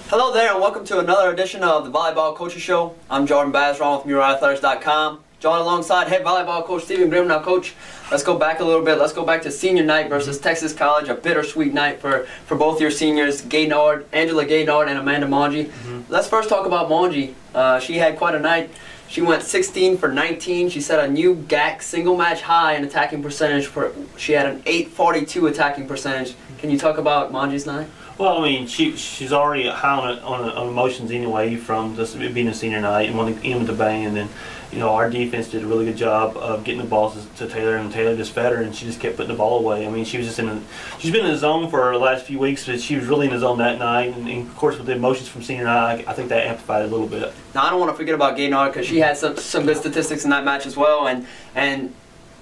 Hello there and welcome to another edition of the Volleyball Coaches Show. I'm Jordan Bazron with MurrayAthletics.com. Joined alongside head volleyball coach Stephen Gream. Now coach, let's go back a little bit. Let's go back to senior night versus Texas College. A bittersweet night for both your seniors, Angela Gaynard and Amanda Monge. Let's first talk about Monge. She had quite a night. She went 16 for 19. She set a new GAC single match high in attacking percentage. She had an .842 attacking percentage. Can you talk about Monge's night? Well, I mean, she's already high on emotions anyway from just being a senior night and wanting to end with the bang. And then, you know, our defense did a really good job of getting the balls to Taylor, and Taylor just fed her, and she just kept putting the ball away. I mean, she was just she's been in the zone for the last few weeks, but she was really in the zone that night. And of course, with the emotions from senior night, I think that amplified it a little bit. Now, I don't want to forget about Gaynard because she had some good statistics in that match as well, and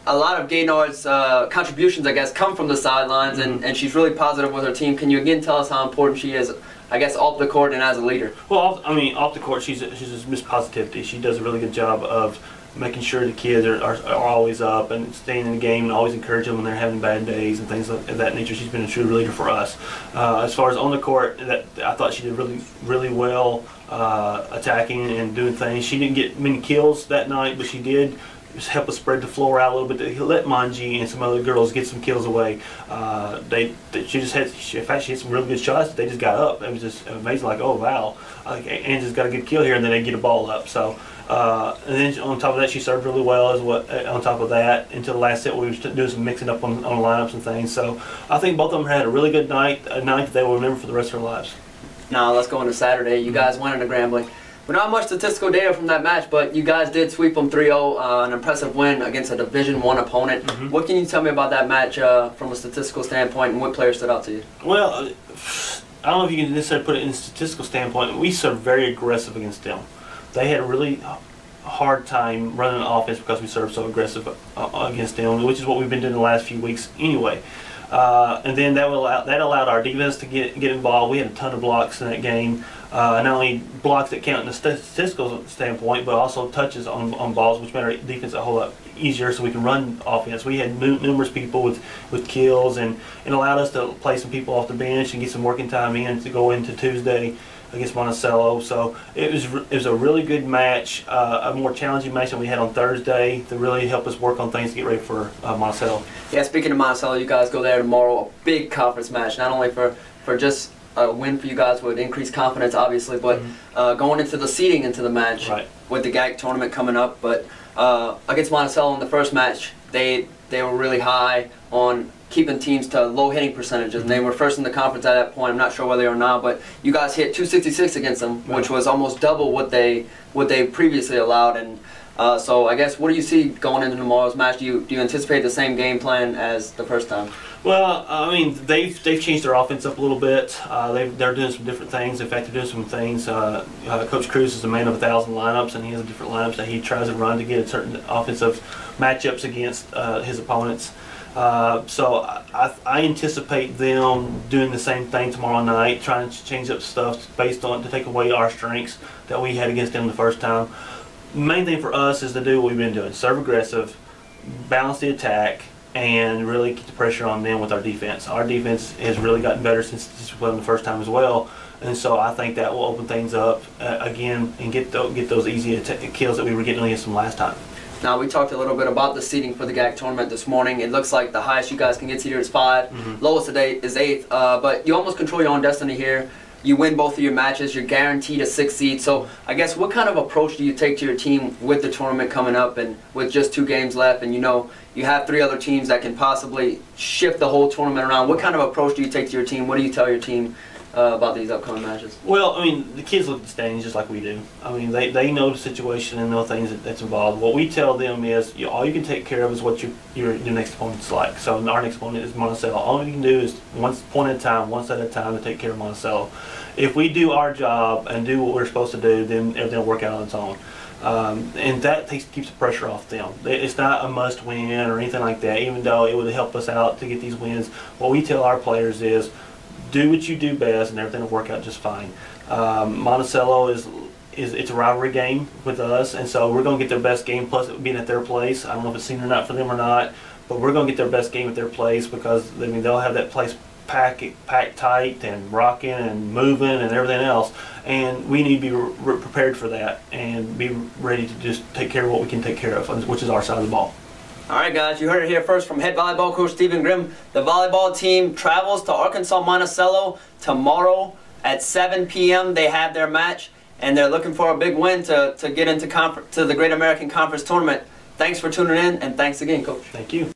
a lot of Gaynard's contributions, I guess, come from the sidelines, and she's really positive with her team. Can you again tell us how important she is, I guess, off the court and as a leader? Well, I mean, off the court, she's just Miss Positivity. She does a really good job of making sure the kids are always up and staying in the game and always encourage them when they're having bad days and things of that nature. She's been a true leader for us. As far as on the court, I thought she did really well attacking and doing things. She didn't get many kills that night, but she did just help us spread the floor out a little bit to let Monge and some other girls get some kills away. She had some really good shots. They just got up. It was just amazing. Like, oh wow, Angela's got a good kill here, and then they get a ball up. So, and then on top of that, she served really well on top of that. Until the last set, we were doing some mixing up on lineups and things. So, I think both of them had a really good night, a night that they will remember for the rest of their lives. Now let's go into Saturday. You guys went into Grambling. We don't have much statistical data from that match, but you guys did sweep them 3-0, an impressive win against a Division I opponent. What can you tell me about that match from a statistical standpoint, and what players stood out to you? Well, I don't know if you can necessarily put it in a statistical standpoint. We served very aggressive against them. They had a really hard time running an offense because we served so aggressive against them, which is what we've been doing the last few weeks anyway. And then that allowed our defense to get involved. We had a ton of blocks in that game. Not only blocks that count in the statistical standpoint, but also touches on balls, which made our defense a whole lot easier so we can run offense. We had numerous people with kills, and it allowed us to play some people off the bench and get some working time in to go into Tuesday against Monticello. So it was a really good match, a more challenging match than we had on Thursday to really help us work on things to get ready for Monticello. Yeah, speaking of Monticello, you guys go there tomorrow, a big conference match, not only for just a win for you guys would increase confidence, obviously, but going into the seeding into the match with the GAC tournament coming up. But against Monticello in the first match, they were really high on keeping teams to low hitting percentages, and they were first in the conference at that point. I'm not sure whether they are now, but you guys hit 266 against them, which was almost double what they previously allowed. And so I guess, what do you see going into tomorrow's match? Do you anticipate the same game plan as the first time? Well, I mean, they've changed their offense up a little bit. They're doing some different things. In fact, they're doing some things. Coach Cruz is a man of 1,000 lineups, and he has different lineups that he tries to run to get certain offensive matchups against his opponents. So I anticipate them doing the same thing tomorrow night, trying to change up stuff based on to take away our strengths that we had against them the first time. The main thing for us is to do what we've been doing: serve aggressive, balance the attack, and really keep the pressure on them with our defense. Our defense has really gotten better since we played them the first time as well, and so I think that will open things up again and get those easy kills that we were getting against them last time. Now, we talked a little bit about the seeding for the GAC tournament this morning. It looks like the highest you guys can get seeded is 5, lowest today is 8th, but you almost control your own destiny here. You win both of your matches, you're guaranteed a 6th seed. So I guess, what kind of approach do you take to your team with the tournament coming up and with just 2 games left, and you know you have 3 other teams that can possibly shift the whole tournament around? What kind of approach do you take to your team? What do you tell your team about these upcoming matches? Well, I mean, the kids look at the standings just like we do. I mean, they know the situation and know things that's involved. What we tell them is, all you can take care of is what your next opponent's like. So our next opponent is Monticello. All you can do is one point at a time, one set at a time, to take care of Monticello. If we do our job and do what we're supposed to do, then everything will work out on its own. And that keeps the pressure off them. It's not a must win or anything like that, even though it would help us out to get these wins. What we tell our players is, do what you do best and everything will work out just fine. Monticello it's a rivalry game with us, and so we're going to get their best game, plus it being at their place. I don't know if it's senior night for them or not, but we're going to get their best game at their place, because I mean, they'll have that place packed tight and rocking and moving and everything else. And we need to be prepared for that and be ready to just take care of what we can take care of, which is our side of the ball. All right, guys, you heard it here first from head volleyball coach Stephen Gream. The volleyball team travels to Arkansas Monticello tomorrow at 7 p.m. They have their match, and they're looking for a big win to get into the Great American Conference Tournament. Thanks for tuning in, and thanks again, Coach. Thank you.